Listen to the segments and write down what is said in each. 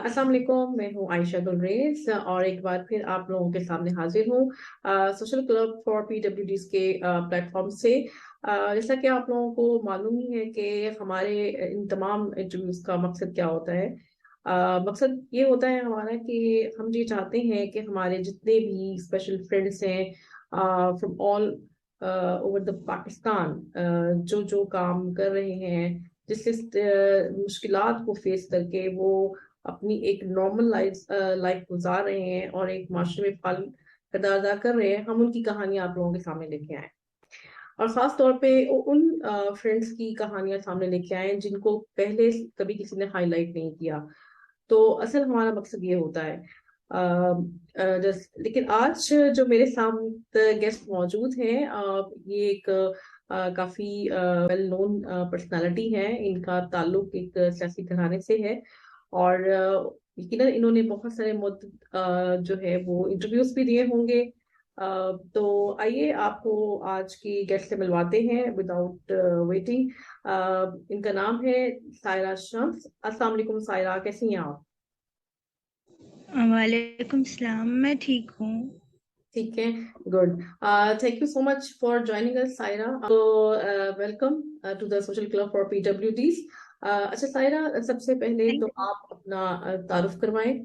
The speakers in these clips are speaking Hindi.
अस्सलाम वालेकुम। मैं हूँ आयशा गुलरेज और एक बार फिर आप लोगों के सामने हाजिर हूँ सोशल क्लब फॉर पीडब्ल्यूडीज के प्लेटफॉर्म से। जैसा कि आप लोगों को मालूम ही है कि हमारे इन तमाम इंटरव्यूज का मकसद क्या होता है। मकसद ये होता है हमारा कि हम ये चाहते हैं कि हमारे जितने भी स्पेशल फ्रेंड्स हैं from all over the Pakistan, जो जो काम कर रहे हैं, जिस मुश्किलात को फेस करके वो अपनी एक नॉर्मल लाइफ लाइफ गुजार रहे हैं और एक माशरे में फल किरदार अदा कर रहे हैं, हम उनकी कहानियां आप लोगों के सामने लेके आए। और खास तौर पे उन फ्रेंड्स की कहानियां सामने लेके आए जिनको पहले कभी किसी ने हाईलाइट नहीं किया। तो असल हमारा मकसद ये होता है। लेकिन आज जो मेरे सामने गेस्ट मौजूद हैं, ये एक काफी वेल नोन पर्सनालिटी है। इनका ताल्लुक एक सियासी घराने से है और यकीनन इन्होंने बहुत सारे जो है वो इंटरव्यूज भी दिए होंगे। तो आइए आपको आज की गेस्ट से मिलवाते हैं विदाउट वेटिंग। इनका नाम है सायरा शम्स। अस्सलाम वालेकुम सायरा, कैसी हैं आप? वालेकुम सलाम। मैं ठीक हूँ। ठीक है, good. Thank you so much for joining us Saira. तो welcome to the social club for PwDs. अच्छा सायरा, सबसे पहले थैंक तो यू। आप अपना तारुफ करवाएं।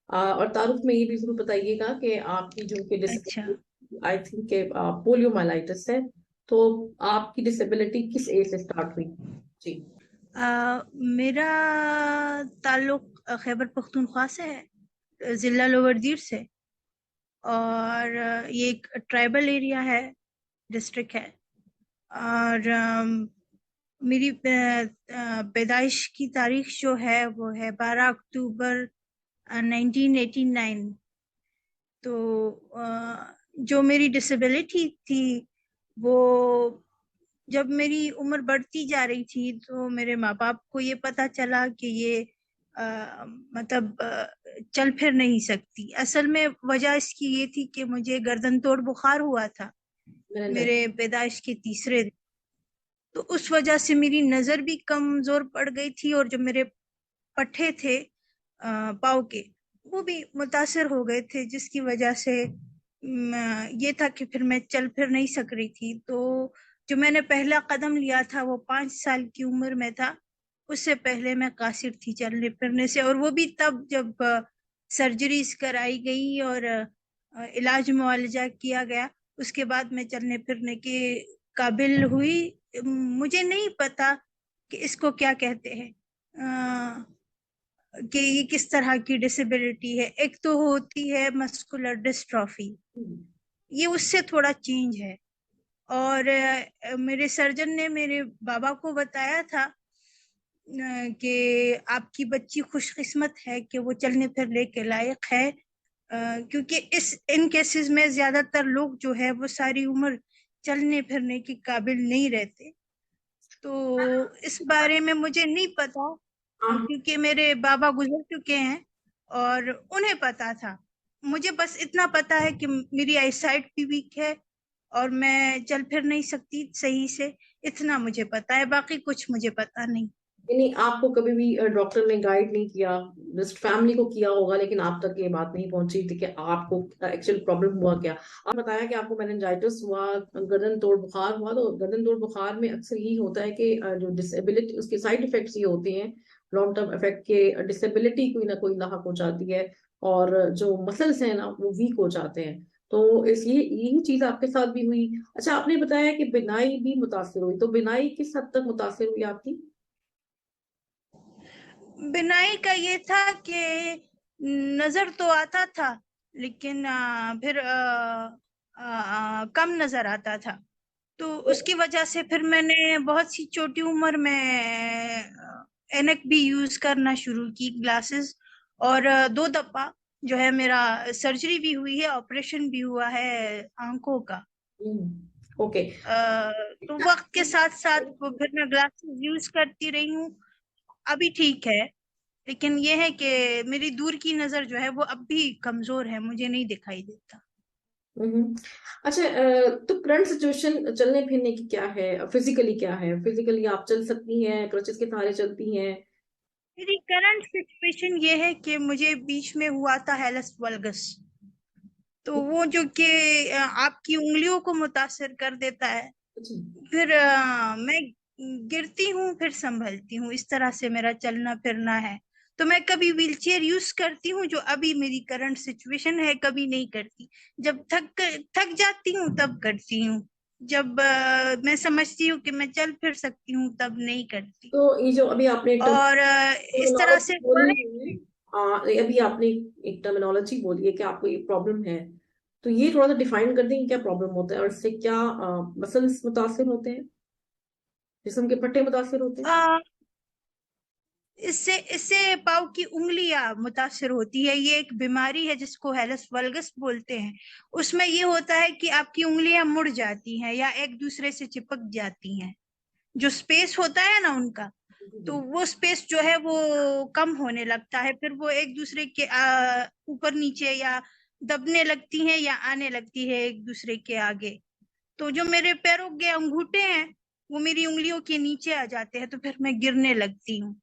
और तारुफ में ये भी जरूर बताइएगा कि आपकी जो कि अच्छा। डिसेबिलिटी, आई थिंक के पोलियो माइलाइटिस है। तो आपकी डिसेबिलिटी किस एज से स्टार्ट हुई? जी। मेरा ताल्लुक खैबर पख्तूनख्वा से है, ज़िला लोअर से। और ये एक ट्राइबल एरिया है, डिस्ट्रिक्ट है। और मेरी पैदाइश की तारीख जो है वो है 12 अक्टूबर 1989। तो जो मेरी डिसेबिलिटी थी वो, जब मेरी उम्र बढ़ती जा रही थी तो मेरे माँ बाप को ये पता चला कि ये मतलब चल फिर नहीं सकती। असल में वजह इसकी ये थी कि मुझे गर्दन तोड़ बुखार हुआ था मैंने। मेरे पैदाइश के तीसरे दिन। तो उस वजह से मेरी नजर भी कमजोर पड़ गई थी, और जो मेरे पट्टे थे पाँव के, वो भी मुतासर हो गए थे, जिसकी वजह से ये था कि फिर मैं चल फिर नहीं सक रही थी। तो जो मैंने पहला कदम लिया था वो 5 साल की उम्र में था। उससे पहले मैं कासिर थी चलने फिरने से, और वो भी तब जब सर्जरीज कराई गई और इलाज मुआवजा किया गया। उसके बाद मैं चलने फिरने के काबिल हुई। मुझे नहीं पता कि इसको क्या कहते हैं, कि ये किस तरह की डिसेबिलिटी है। एक तो होती है मस्कुलर डिस्ट्रॉफी, ये उससे थोड़ा चेंज है। और मेरे सर्जन ने मेरे बाबा को बताया था कि आपकी बच्ची खुशकिस्मत है कि वो चलने फिरने के लायक है, क्योंकि इस इन केसेस में ज्यादातर लोग जो है वो सारी उम्र चलने फिरने के काबिल नहीं रहते। तो इस बारे में मुझे नहीं पता, हाँ। क्योंकि मेरे बाबा गुजर चुके हैं और उन्हें पता था। मुझे बस इतना पता है कि मेरी आईसाइट भी वीक है और मैं चल फिर नहीं सकती सही से। इतना मुझे पता है, बाकी कुछ मुझे पता नहीं। नहीं, आपको कभी भी डॉक्टर ने गाइड नहीं किया? जस्ट फैमिली को किया होगा लेकिन आप तक ये बात नहीं पहुंची थी कि आपको एक्चुअल प्रॉब्लम हुआ क्या। आप बताया कि आपको मेनिंजाइटिस हुआ, गर्दन तोड़ बुखार हुआ। तो गर्दन तोड़ बुखार में अक्सर यही होता है कि जो डिसेबिलिटी, उसके साइड इफेक्ट्स ये होते हैं, लॉन्ग टर्म इफेक्ट के डिसेबिलिटी कोई ना कोई लाक हो जाती है और जो मसल्स हैं ना वो वीक हो जाते हैं। तो इस ये यही चीज आपके साथ भी हुई। अच्छा, आपने बताया कि बिनाई भी मुतासिर हुई, तो बिनाई किस हद तक मुतासिर हुई आपकी? बिनाई का ये था कि नजर तो आता था, लेकिन फिर कम नजर आता था। तो उसकी वजह से फिर मैंने बहुत सी छोटी उम्र में एनक भी यूज करना शुरू की, ग्लासेस। और 2 दफा जो है मेरा सर्जरी भी हुई है, ऑपरेशन भी हुआ है आंखों का। ओके। तो वक्त के साथ साथ वो फिर मैं ग्लासेस यूज करती रही हूँ। अभी ठीक है, लेकिन ये है कि मेरी दूर की नजर जो है वो अब भी कमजोर है, मुझे नहीं दिखाई देता। हम्म। अच्छा, तो करंट सिचुएशन चलने फिरने की क्या है? फिजिकली क्या है? फिजिकली आप चल सकती हैं, क्रचेस के सहारे चलती हैं? मेरी करंट सिचुएशन ये है कि मुझे बीच में हुआ था हेलस वल्गस, तो वो जो कि आपकी उंगलियों को मुतासिर कर देता है। जी। फिर मैं गिरती हूँ फिर संभलती हूँ, इस तरह से मेरा चलना फिरना है। तो मैं कभी व्हीलचेयर यूज करती हूँ, जो अभी मेरी करंट सिचुएशन है, कभी नहीं करती। जब थक थक जाती हूँ तब करती हूँ, जब मैं समझती हूँ कि मैं चल फिर सकती हूँ तब नहीं करती। तो ये जो अभी आपने एक और इस तरह टर्मिनोलॉजी से हुआ बोली है। है, अभी आपने एक टर्मिनोलॉजी बोली है कि आपको ये प्रॉब्लम है, तो ये थोड़ा सा डिफाइन कर देंगे क्या प्रॉब्लम होता है और इससे क्या मसल्स मुतासिर होते हैं, जिस्म के पट्टे मुतासिर होते हैं? अ, इससे इससे पाँव की उंगलियां मुतासिर होती है। ये एक बीमारी है जिसको हेलस वल्गस बोलते हैं। उसमें ये होता है कि आपकी उंगलियां मुड़ जाती हैं या एक दूसरे से चिपक जाती हैं। जो स्पेस होता है ना उनका, जी। तो वो स्पेस जो है वो कम होने लगता है। फिर वो एक दूसरे के ऊपर नीचे या दबने लगती हैं या आने लगती है एक दूसरे के आगे। तो जो मेरे पैरों के अंगूठे हैं वो मेरी उंगलियों के नीचे आ जाते हैं, तो फिर मैं गिरने लगती हूँ।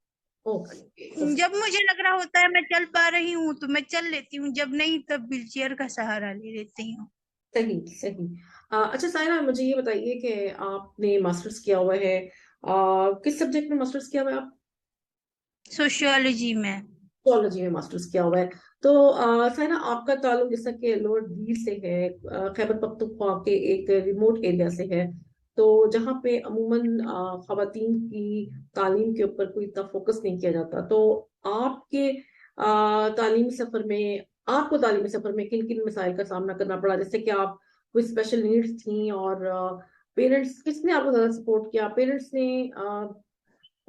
ओके। ओके। जब मुझे लग रहा होता है मैं चल पा रही हूँ तो मैं चल लेती हूँ, जब नहीं तब व्हीलचेयर का सहारा ले लेती हूँ। सही सही। अच्छा सायरा, मुझे ये बताइए कि आपने मास्टर्स किया हुआ है, किस सब्जेक्ट में मास्टर्स किया हुआ है? सोशियोलॉजी में। जोलॉजी में मास्टर्स किया हुआ है। तो सायरा, आपका ताल्लुक जैसा कि लोअर दीर से है, खैबर पख्तूनख्वा के एक रिमोट एरिया से है, तो जहाँ पे अमूमन खवातीन की तालीम के ऊपर कोई इतना फोकस नहीं किया जाता, तो आपके तालीमी सफर में, आपको तालीमी सफर में किन किन मसाइल का सामना करना पड़ा? जैसे कि आप कोई स्पेशल नीड्स थी, और पेरेंट्स, किसने आपको ज्यादा सपोर्ट किया? पेरेंट्स ने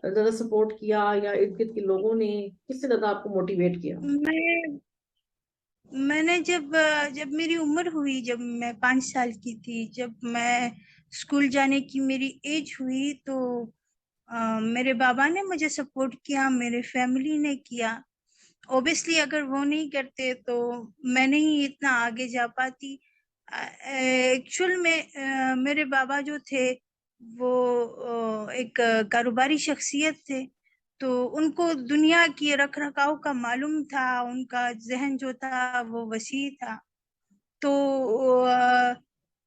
ज्यादा सपोर्ट किया, या इर्द गिर्द के लोगों ने? किससे ज्यादा आपको मोटिवेट किया? मैं मैंने जब मेरी उम्र हुई, जब मैं 5 साल की थी, जब मैं स्कूल जाने की मेरी एज हुई, तो मेरे बाबा ने मुझे सपोर्ट किया, मेरे फैमिली ने किया। ऑब्वियसली अगर वो नहीं करते तो मैं नहीं इतना आगे जा पाती। एक्चुअल में मेरे बाबा जो थे वो एक कारोबारी शख्सियत थे, तो उनको दुनिया की रख रखाव का मालूम था, उनका जहन जो था वो वसी था। तो अ,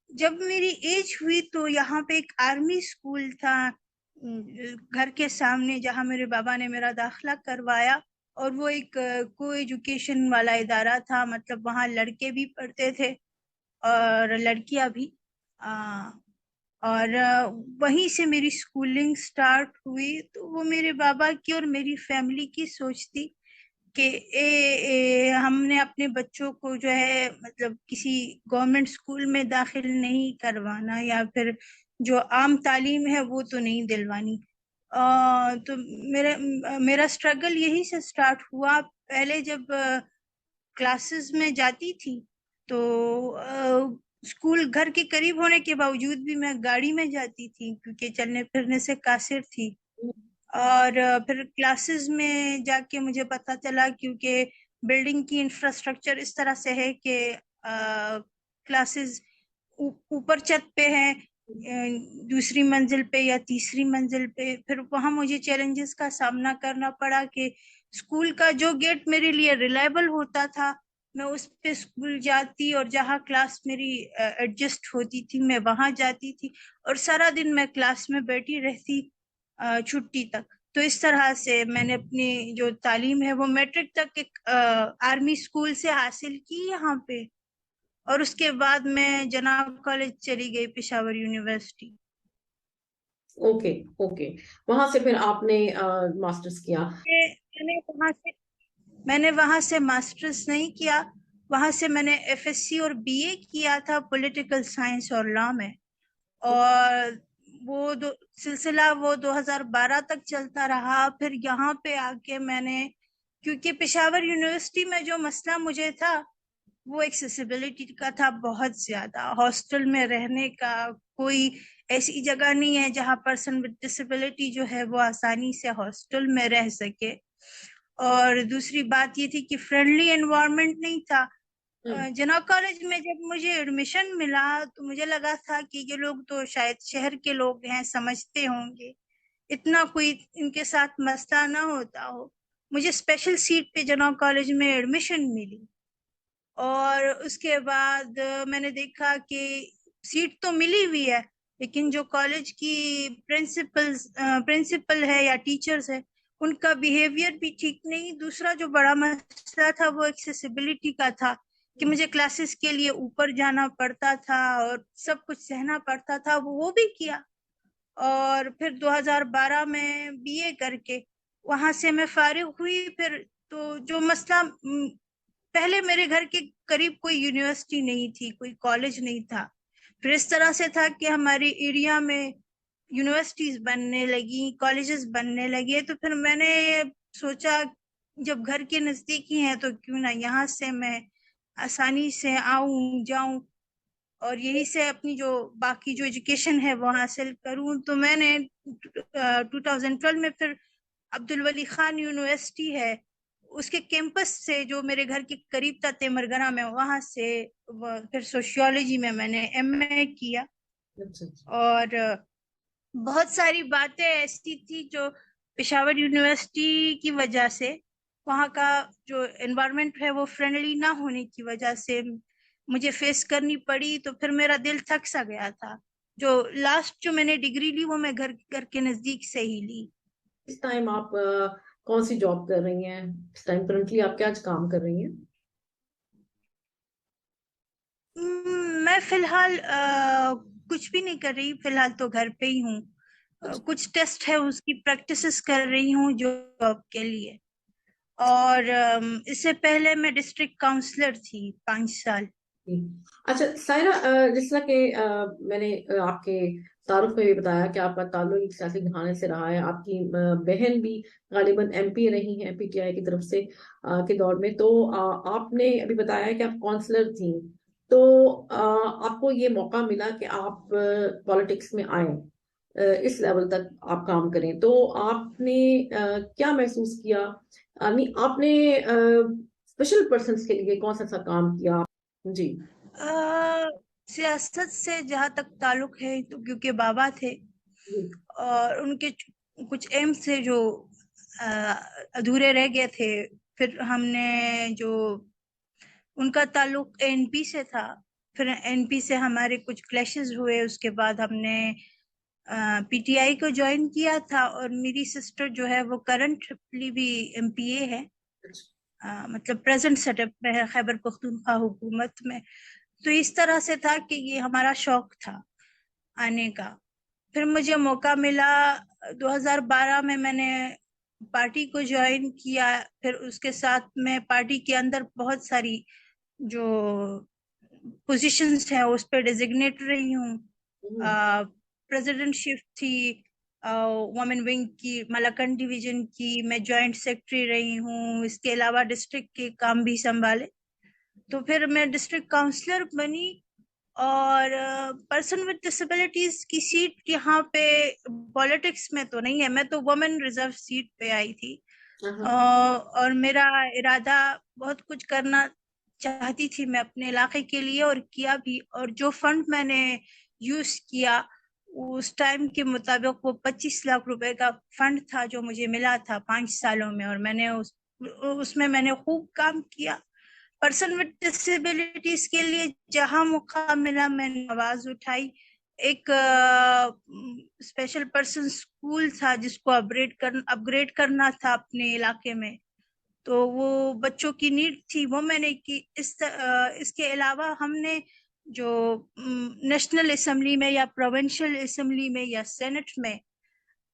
जब मेरी एज हुई तो यहाँ पे एक आर्मी स्कूल था घर के सामने, जहाँ मेरे बाबा ने मेरा दाखिला करवाया। और वो एक को एजुकेशन वाला इदारा था, मतलब वहाँ लड़के भी पढ़ते थे और लड़कियां भी। आ, और वहीं से मेरी स्कूलिंग स्टार्ट हुई। तो वो मेरे बाबा की और मेरी फैमिली की सोच थी कि हमने अपने बच्चों को जो है मतलब किसी गवर्नमेंट स्कूल में दाखिल नहीं करवाना, या फिर जो आम तालीम है वो तो नहीं दिलवानी। तो मेरा स्ट्रगल यही से स्टार्ट हुआ। पहले जब क्लासेस में जाती थी तो स्कूल घर के करीब होने के बावजूद भी मैं गाड़ी में जाती थी, क्योंकि चलने फिरने से कासिर थी। और फिर क्लासेस में जाके मुझे पता चला, क्योंकि बिल्डिंग की इंफ्रास्ट्रक्चर इस तरह से है कि क्लासेस ऊपर छत पे है, दूसरी मंजिल पे या तीसरी मंजिल पे। फिर वहां मुझे चैलेंजेस का सामना करना पड़ा कि स्कूल का जो गेट मेरे लिए रिलायबल होता था मैं उस पे स्कूल जाती, और जहाँ क्लास मेरी एडजस्ट होती थी मैं वहां जाती थी, और सारा दिन मैं क्लास में बैठी रहती छुट्टी तक। तो इस तरह से मैंने अपनी जो तालीम है वो मैट्रिक तक एक आर्मी स्कूल से हासिल की यहाँ पे। और उसके बाद मैं जनाब कॉलेज चली गई, पेशावर यूनिवर्सिटी। ओके। ओके। वहां से फिर आपने मास्टर्स किया? मैंने वहां से मैंने वहां से मास्टर्स नहीं किया। वहां से मैंने एफएससी और बीए किया था, पॉलिटिकल साइंस और लॉ में। और वो दो सिलसिला वो 2012 तक चलता रहा। फिर यहाँ पे आके मैंने, क्योंकि पेशावर यूनिवर्सिटी में जो मसला मुझे था वो एक्सेसिबिलिटी का था, बहुत ज्यादा। हॉस्टल में रहने का कोई ऐसी जगह नहीं है जहाँ पर्सन विद डिसेबिलिटी जो है वो आसानी से हॉस्टल में रह सके। और दूसरी बात ये थी कि फ्रेंडली एनवायरनमेंट नहीं था। हम्म। जना कॉलेज में जब मुझे एडमिशन मिला तो मुझे लगा था कि ये लोग तो शायद शहर के लोग हैं, समझते होंगे, इतना कोई इनके साथ मसला ना होता हो। मुझे स्पेशल सीट पे जनाब कॉलेज में एडमिशन मिली। और उसके बाद मैंने देखा कि सीट तो मिली हुई है, लेकिन जो कॉलेज की प्रिंसिपल है या टीचर्स है, उनका बिहेवियर भी ठीक नहीं। दूसरा जो बड़ा मसला था वो एक्सेसिबिलिटी का था, कि मुझे क्लासेस के लिए ऊपर जाना पड़ता था और सब कुछ सहना पड़ता था, वो भी किया। और फिर 2012 में बीए करके वहां से मैं फारिग हुई। फिर तो जो मसला, पहले मेरे घर के करीब कोई यूनिवर्सिटी नहीं थी, कोई कॉलेज नहीं था। फिर इस तरह से था कि हमारे एरिया में यूनिवर्सिटीज बनने लगी, कॉलेजेस बनने लगे। तो फिर मैंने सोचा, जब घर के नजदीक ही है तो क्यों ना यहाँ से मैं आसानी से आऊं जाऊं और यही से अपनी जो बाकी जो एजुकेशन है वो हासिल करूं। तो मैंने 2012 में फिर अब्दुल वली खान यूनिवर्सिटी है, उसके कैंपस से जो मेरे घर के करीब था तेमरगना में, वहां से फिर सोशियोलॉजी में मैंने एमए किया। अच्छा अच्छा। और बहुत सारी बातें ऐसी थी जो पेशावर यूनिवर्सिटी की वजह से, वहाँ का जो एनवायरनमेंट है वो फ्रेंडली ना होने की वजह से मुझे फेस करनी पड़ी। तो फिर मेरा दिल थक सा गया था। जो लास्ट जो मैंने डिग्री ली वो मैं घर घर के नजदीक से ही ली। इस टाइम आप कौन सी जॉब कर रही हैं? इस टाइम करंटली आप क्या काम कर रही हैं? मैं फिलहाल कुछ भी नहीं कर रही, फिलहाल तो घर पे ही हूँ। अच्छा। कुछ टेस्ट है उसकी प्रैक्टिसेस कर रही हूँ जॉब के लिए। और इससे पहले मैं डिस्ट्रिक्ट काउंसलर थी 5 साल। जी। अच्छा सायरा, जिस तरह के मैंने आपके तारुफ में भी बताया कि आपका ताल्लुक एक सियासी घराने से रहा है, आपकी बहन भी गालिबन एमपी रही हैं पीटीआई की तरफ से के दौर में, तो आपने अभी बताया कि आप काउंसलर थी, तो आपको ये मौका मिला कि आप पॉलिटिक्स में आए, इस लेवल तक आप काम करें, तो आपने क्या महसूस किया? यानी आपने स्पेशल पर्सन के लिए कौन सा सा काम किया? जी। अ, सियासत से जहाँ तक ताल्लुक है, तो क्योंकि बाबा थे जी। और उनके कुछ एम्स थे जो अ, अधूरे रह गए थे। फिर हमने जो, उनका ताल्लुक एनपी से था, फिर एनपी से हमारे कुछ क्लैशेस हुए। उसके बाद हमने पीटीआई को ज्वाइन किया था। और मेरी सिस्टर जो है वो करंटली भी एमपीए है, मतलब प्रेजेंट सेटअप में है खैबर पख्तूनख्वा हुकूमत में। तो इस तरह से था कि ये हमारा शौक था आने का। फिर मुझे मौका मिला 2012 में, मैंने पार्टी को ज्वाइन किया। फिर उसके साथ में पार्टी के अंदर बहुत सारी जो पोजीशंस हैं उस पर डेजिग्नेट रही हूँ। हम्म। प्रेसिडेंटशिप थी वुमेन विंग की, मलाकंड डिवीजन की, मैं जॉइंट सेक्रेटरी रही हूँ। इसके अलावा डिस्ट्रिक्ट के काम भी संभाले। तो फिर मैं डिस्ट्रिक्ट काउंसलर बनी। और पर्सन विद डिसेबिलिटीज की सीट यहाँ पे पॉलिटिक्स में तो नहीं है, मैं तो वुमेन रिजर्व सीट पे आई थी। हाँ। और मेरा इरादा बहुत कुछ करना चाहती थी मैं अपने इलाके के लिए, और किया भी। और जो फंड मैंने यूज किया उस टाइम के मुताबिक वो 25 लाख रुपए का फंड था जो मुझे मिला था 5 सालों में। और मैंने उसमें मैंने खूब काम किया। पर्सन विद डिसेबिलिटीज के लिए जहां मौका मिला मैंने आवाज उठाई। एक स्पेशल पर्सन स्कूल था जिसको अपग्रेड करना था अपने इलाके में, तो वो बच्चों की नीड थी, वो मैंने की। इसके अलावा हमने जो नेशनल असेंबली में या प्रोविंशियल असेंबली में या सेनेट में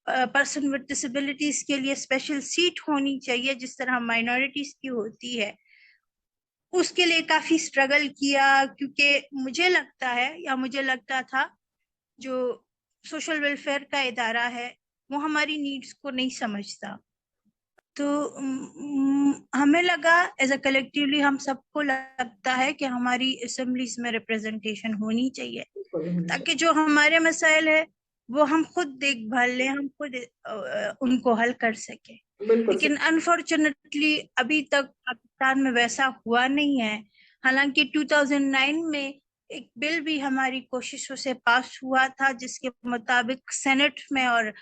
पर्सन विद डिसेबिलिटीज के लिए स्पेशल सीट होनी चाहिए जिस तरह माइनॉरिटीज की होती है, उसके लिए काफी स्ट्रगल किया। क्योंकि मुझे लगता है या मुझे लगता था जो सोशल वेलफेयर का इदारा है वो हमारी नीड्स को नहीं समझता। तो हमें लगा एज अ कलेक्टिवली, हम सबको लगता है कि हमारी असेंबलीज में रिप्रेजेंटेशन होनी चाहिए, बिल्कुल होनी ताकि चाहिए। जो हमारे मसाइल है वो हम खुद देखभाल लें, हम खुद उनको हल कर सके। बिल्कुल लेकिन सही। अनफॉर्चुनेटली अभी तक पाकिस्तान में वैसा हुआ नहीं है। हालांकि 2009 में एक बिल भी हमारी कोशिशों से पास हुआ था जिसके मुताबिक सेनेट में और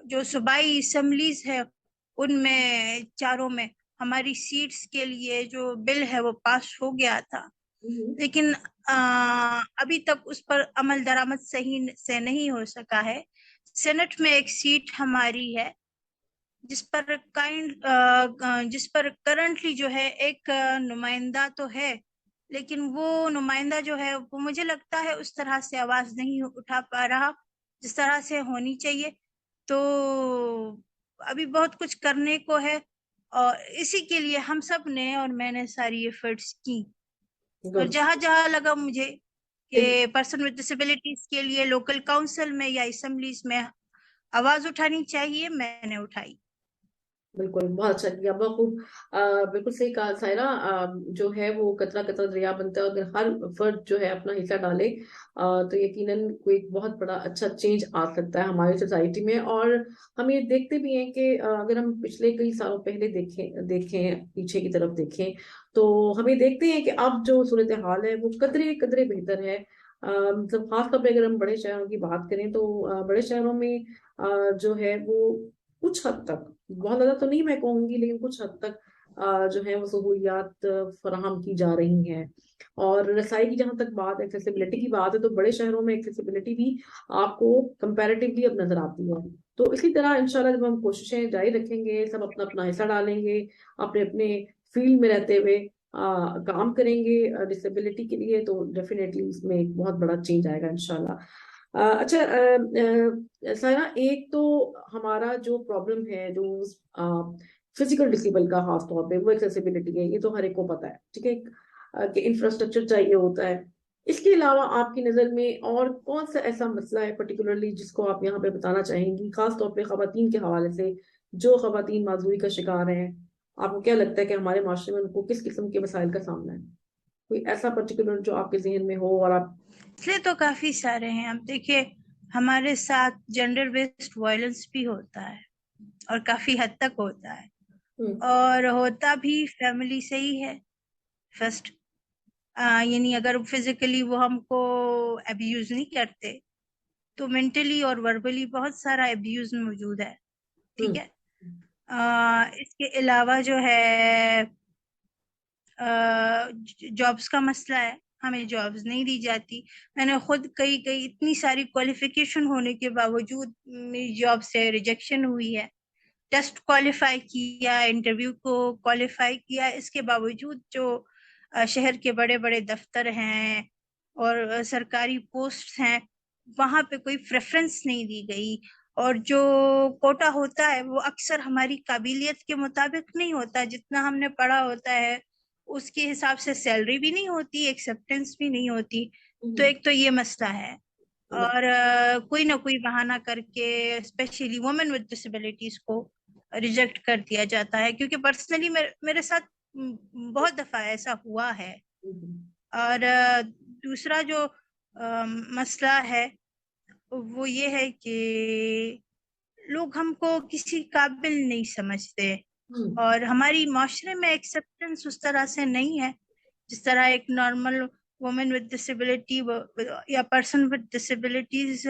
जो सूबाई असेंबलीज है उनमें चारों में हमारी सीट्स के लिए जो बिल है वो पास हो गया था, लेकिन अभी तक उस पर अमल दरामद सही से नहीं हो सका है। सेनेट में एक सीट हमारी है जिस पर करंटली जो है एक नुमाइंदा तो है, लेकिन वो नुमाइंदा जो है वो मुझे लगता है उस तरह से आवाज नहीं उठा पा रहा जिस तरह से होनी चाहिए। तो अभी बहुत कुछ करने को है, और इसी के लिए हम सब ने और मैंने सारी एफर्ट्स की। और गुड। जहां जहां लगा मुझे कि पर्सन विद डिसेबिलिटीज के लिए लोकल काउंसिल में या असेंबलीज में आवाज उठानी चाहिए, मैंने उठाई। बिल्कुल, बहुत अच्छा किया, बहुत खूब। बिल्कुल सही कहा सायरा। जो है वो कतरा कतरा दरिया बनता है, अगर हर फर्द जो है अपना हिस्सा डाले तो यकीनन कोई एक बहुत बड़ा अच्छा चेंज आ सकता है हमारी सोसाइटी में। और हम ये देखते भी हैं कि अगर हम पिछले कई सालों पहले देखें देखें पीछे की तरफ देखें, तो हम ये देखते हैं कि अब जो सूरत हाल है वो कदरे कदरे बेहतर है। मतलब खास तौर पे अगर हम बड़े शहरों की बात करें तो बड़े शहरों में जो है वो कुछ हद तक, बहुत ज्यादा तो नहीं मैं कहूंगी, लेकिन कुछ हद तक जो है वो सहूलियात फराहम की जा रही हैं। और रसाई की जहां तक बात, एक्सेसिबिलिटी की बात है, तो बड़े शहरों में एक्सेसिबिलिटी भी आपको कंपैरेटिवली अब नजर आती है। तो इसी तरह इंशाल्लाह जब हम कोशिशें जारी रखेंगे, सब अपना अपना हिस्सा डालेंगे, अपने अपने फील्ड में रहते हुए काम करेंगे डिसेबिलिटी के लिए, तो डेफिनेटली इसमें एक बहुत बड़ा चेंज आएगा इंशाल्लाह। अच्छा, सायरा, एक तो हमारा जो प्रॉब्लम है जो फिजिकल डिसेबल का खास तौर पे वो एक्सेसिबिलिटी है, ये तो हर एक को पता है, ठीक है। कि इंफ्रास्ट्रक्चर चाहिए होता है। इसके अलावा आपकी नजर में और कौन सा ऐसा मसला है पर्टिकुलरली जिसको आप यहाँ पे बताना चाहेंगी, खास तौर पे खवातीन के हवाले से, जो खवातीन माजूरी का शिकार हैं? आपको क्या लगता है कि हमारे माशरे में उनको किस किस्म के मसाइल का सामना है? कोई ऐसा पर्टिकुलर जो आपके जहन में हो और आप। इसलिए तो काफी सारे हैं। अब देखिए, हमारे साथ जेंडर बेस्ड वायलेंस भी होता है और काफी हद तक होता है, हम्म। और होता भी फैमिली से ही है फर्स्ट। यानी अगर फिजिकली वो हमको अब्यूज नहीं करते, तो मेंटली और वर्बली बहुत सारा अब्यूज मौजूद है। ठीक हम्म। है। इसके अलावा जो है जॉब्स का मसला है, हमें जॉब्स नहीं दी जाती। मैंने खुद कई कई इतनी सारी क्वालिफिकेशन होने के बावजूद मेरी जॉब से रिजेक्शन हुई है। टेस्ट क्वालिफाई किया, इंटरव्यू को क्वालिफाई किया, इसके बावजूद जो शहर के बड़े बड़े दफ्तर हैं और सरकारी पोस्ट हैं, वहां पे कोई प्रेफरेंस नहीं दी गई। और जो कोटा होता है वो अक्सर हमारी काबिलियत के मुताबिक नहीं होता, जितना हमने पढ़ा होता है उसके हिसाब से सैलरी भी नहीं होती, एक्सेप्टेंस भी नहीं होती। तो हम्म। एक तो ये मसला है। और कोई ना कोई बहाना करके स्पेशली वुमेन विद डिसेबिलिटीज को रिजेक्ट कर दिया जाता है, क्योंकि पर्सनली मेरे साथ बहुत दफा ऐसा हुआ है। हम्म। और दूसरा जो मसला है वो ये है कि लोग हमको किसी काबिल नहीं समझते, हम्म। और हमारी माशरे में एक्सेप्टेंस उस तरह से नहीं है जिस तरह एक नॉर्मल वुमेन विद डिसेबिलिटी या पर्सन विद डिसेबिलिटीज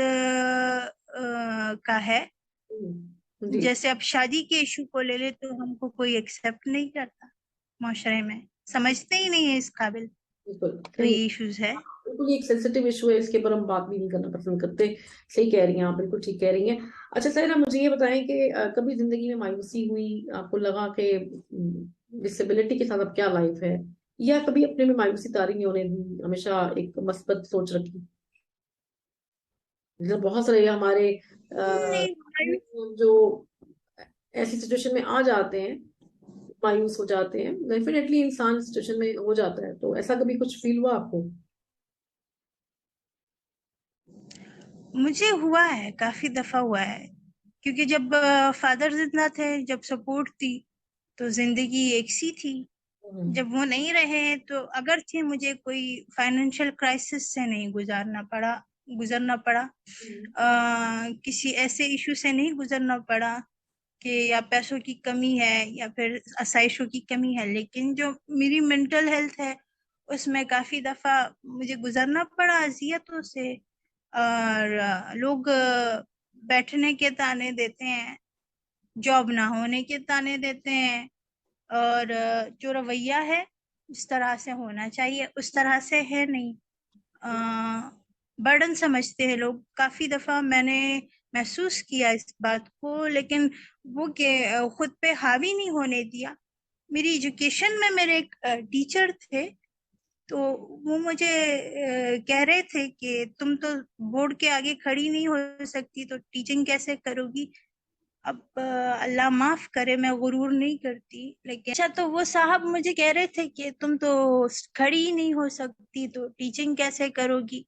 का है। जी। जैसे अब शादी के इशू को ले ले तो हमको कोई एक्सेप्ट नहीं करता, माशरे में समझते ही नहीं है इस काबिल। बिल्कुल तो नहीं, ये इश्यूज है। बिल्कुल ये एक सेंसिटिव इशू है, इसके ऊपर हम बात भी नहीं करना पसंद करते। सही कह रही हैं आप, बिल्कुल ठीक कह रही हैं। अच्छा सर, मुझे ये बताएं कि कभी जिंदगी में मायूसी हुई, आपको लगा कि डिसेबिलिटी के साथ अब क्या लाइफ है, या कभी अपने में मायूसी तारी नहीं होने दी, हमेशा एक मस्बत सोच रखी? जैसे बहुत सारे हमारे नहीं, जो ऐसी सिचुएशन में आ जाते हैं, मायूस हो जाते हैं, डेफिनेटली इंसान सिचुएशन में हो जाता है, तो ऐसा कभी कुछ फील हुआ आपको? मुझे हुआ है, काफी दफा हुआ है। क्योंकि जब फादर जिंदा थे, जब सपोर्ट थी, तो जिंदगी एक सी थी। हम्म। जब वो नहीं रहे तो अगरचे मुझे कोई फाइनेंशियल क्राइसिस से नहीं गुजरना पड़ा, किसी ऐसे इशू से नहीं गुजरना पड़ा कि या पैसों की कमी है या फिर आसाइशों की कमी है, लेकिन जो मेरी मेंटल हेल्थ है उसमें काफी दफा मुझे गुजरना पड़ा अजियतों से। और लोग बैठने के ताने देते हैं, जॉब ना होने के ताने देते हैं, और जो रवैया है जिस तरह से होना चाहिए उस तरह से है नहीं। बर्डन समझते हैं लोग। काफी दफा मैंने महसूस किया इस बात को, लेकिन वो के खुद पे हावी नहीं होने दिया। मेरी एजुकेशन में मेरे एक टीचर थे, तो वो मुझे कह रहे थे कि तुम तो बोर्ड के आगे खड़ी नहीं हो सकती तो टीचिंग कैसे करोगी। अब अल्लाह माफ करे, मैं गुरूर नहीं करती, लेकिन अच्छा, तो वो साहब मुझे कह रहे थे कि तुम तो खड़ी ही नहीं हो सकती तो टीचिंग कैसे करोगी।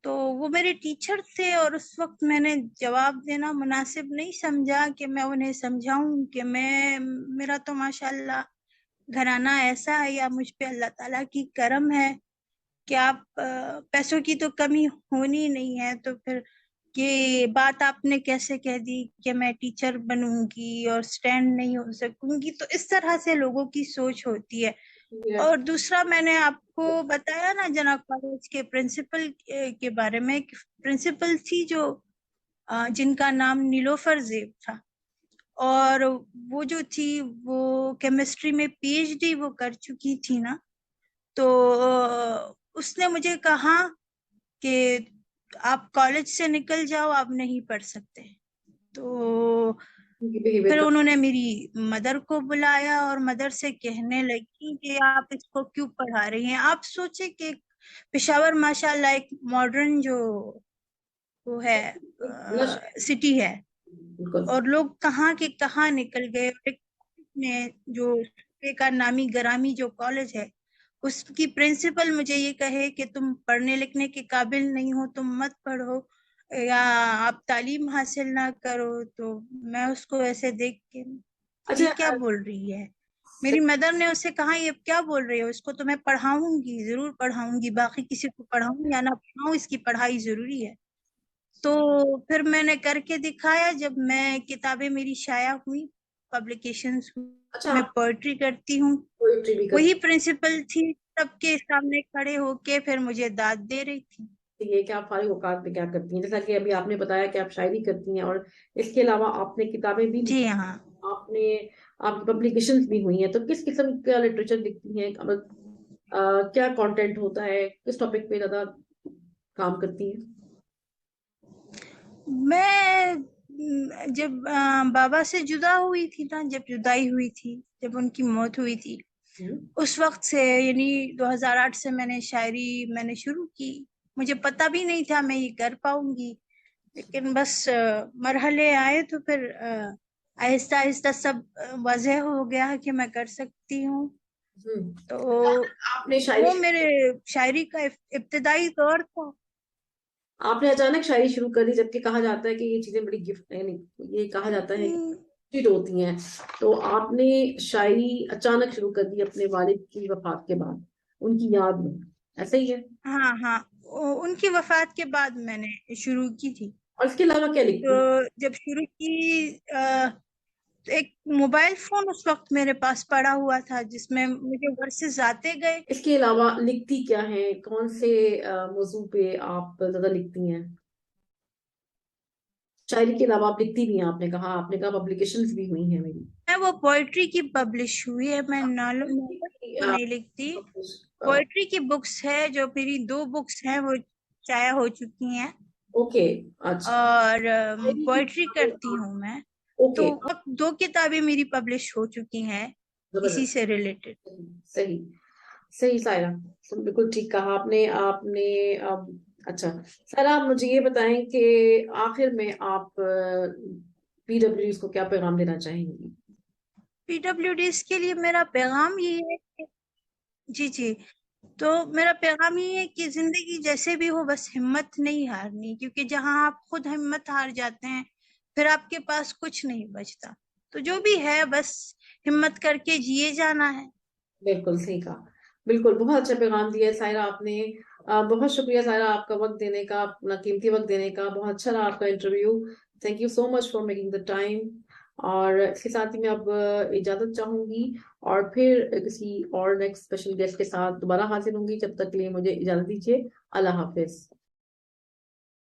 तो वो मेरे टीचर थे, और उस वक्त मैंने जवाब देना मुनासिब नहीं समझा कि मैं उन्हें समझाऊं कि मेरा तो माशाल्लाह घराना ऐसा है, या मुझ पे अल्लाह ताला की करम है कि आप पैसों की तो कमी होनी नहीं है, तो फिर ये बात आपने कैसे कह दी कि मैं टीचर बनूंगी और स्टैंड नहीं हो सकूंगी। तो इस तरह से लोगों की सोच होती है। Yeah. और दूसरा, मैंने आपको बताया ना जना कॉलेज के प्रिंसिपल के बारे में। प्रिंसिपल थी जो जिनका नाम नीलोफर जेब था, और वो जो थी वो केमिस्ट्री में पीएचडी वो कर चुकी थी ना। तो उसने मुझे कहा कि आप कॉलेज से निकल जाओ, आप नहीं पढ़ सकते। तो उनकी बिहेवियर फिर का। उन्होंने मेरी मदर को बुलाया और मदर से कहने लगी कि आप इसको क्यों पढ़ा रही हैं। आप सोचे कि पेशावर माशाल्लाह एक मॉडर्न जो वो है लश। सिटी है, बिल्कुल। और लोग कहाँ के कहाँ निकल गए। और एक ने जो का नामी गरामी जो कॉलेज है, उसकी प्रिंसिपल मुझे ये कहे कि तुम पढ़ने लिखने के काबिल नहीं हो, तुम मत पढ़ो, या आप तालीम हासिल ना करो, तो मैं उसको ऐसे देख के ये अच्छा। क्या बोल रही है। मेरी मदर ने उससे कहा ये क्या बोल रही है, उसको तो मैं पढ़ाऊंगी, जरूर पढ़ाऊंगी, बाकी किसी को पढ़ाऊं या ना पढ़ाऊं, इसकी पढ़ाई जरूरी है। तो फिर मैंने करके दिखाया। जब मैं किताबें मेरी शाया हुई, पब्लिकेशंस हुई, अच्छा, मैं आप पोएट्री करती हूँ, पोएट्री भी वही करती प्रिंसिपल थी सबके सामने खड़े होके फिर मुझे दाद दे रही थी। है कि आप फारिग औकात में क्या करती हैं, जैसा कि अभी आपने बताया कि आप शायरी करती हैं और इसके अलावा आपने किताबें भी जी लिखी। हाँ। आपने आपकी पब्लिकेशंस भी हुई हैं, तो किस किस्म का लिटरेचर लिखती हैं? क्या कंटेंट होता है, किस टॉपिक पे ज्यादा काम करती हैं? मैं जब बाबा से जुदा हुई थी ना, जब जुदाई हुई थी, जब उनकी मौत हुई थी, हम्म। उस वक्त से यानी 2008 से मैंने शायरी मैंने शुरू की। मुझे पता भी नहीं था मैं ये कर पाऊंगी, लेकिन बस मरहले आए तो फिर आहिस्ता आहिस्ता सब वाज़ेह हो गया कि मैं कर सकती हूँ। तो आपने शायरी वो मेरे शायरी का इब्तिदाई दौर था। आपने अचानक शायरी शुरू कर दी, जबकि कहा जाता है कि ये चीजें बड़ी गिफ्ट है, नहीं ये कहा जाता है हम्म, गिफ्टेड होती हैं। तो आपने शायरी अचानक शुरू कर दी अपने वालिद की वफात के बाद, उनकी याद में, ऐसा ही है? हाँ हाँ, उनकी वफात के बाद मैंने शुरू की थी। और इसके अलावा क्या तो लिखती हैं? जब शुरू की तो एक मोबाइल फोन उस वक्त मेरे पास पड़ा हुआ था जिसमें मुझे वर्सेस आते गए। इसके अलावा लिखती क्या है, कौन से मौजू पे आप ज्यादा लिखती हैं? शायरी के अलावा आप लिखती भी हैं, आपने कहा पब्लिकेशंस भी हुई हैं मेरी। मैं वो पोइट्री की पब्लिश हुई है, मैं नॉवेल तो नहीं लिखती। पोइट्री की बुक्स है, जो मेरी 2 बुक्स हैं वो चाया हो चुकी हैं। ओके। अच्छा। और शायरी की पोइट्री किताबें करती हूँ मैं। ओके। तो अब 2 किताबें मेरी पब्लिश हो चुकी हैं इसी जबरदस्त। से रिलेटेड। सही। सही सायरा, बिल्कुल ठीक कहा आपने। आपने अब अच्छा, सायरा, आप मुझे ये बताएं कि आखिर में आप पीडब्ल्यूडी को क्या पैगाम देना चाहेंगी? पीडब्ल्यूडीज के लिए मेरा पैगाम ये है जी जी, तो मेरा पैगाम ये है कि जिंदगी जैसे भी हो बस हिम्मत नहीं हारनी, क्योंकि जहां आप खुद हिम्मत हार जाते हैं फिर आपके पास कुछ नहीं बचता। तो जो भी है बस हिम्मत करके जिए जाना है। बिल्कुल सही कहा। बिल्कुल, बहुत अच्छा पैगाम दिया है सायरा आपने। बहुत शुक्रिया सायरा, आपका वक्त देने का, अपना कीमती वक्त देने का। बहुत अच्छा रहा आपका interview. Thank you so much for making the time. और इसके साथ ही मैं अब इजाजत चाहूंगी, और फिर किसी और नेक्स्ट स्पेशल गेस्ट के साथ दोबारा हाजिर होंगी। जब तक के लिए मुझे इजाजत दीजिए। अल्लाह हाफिज।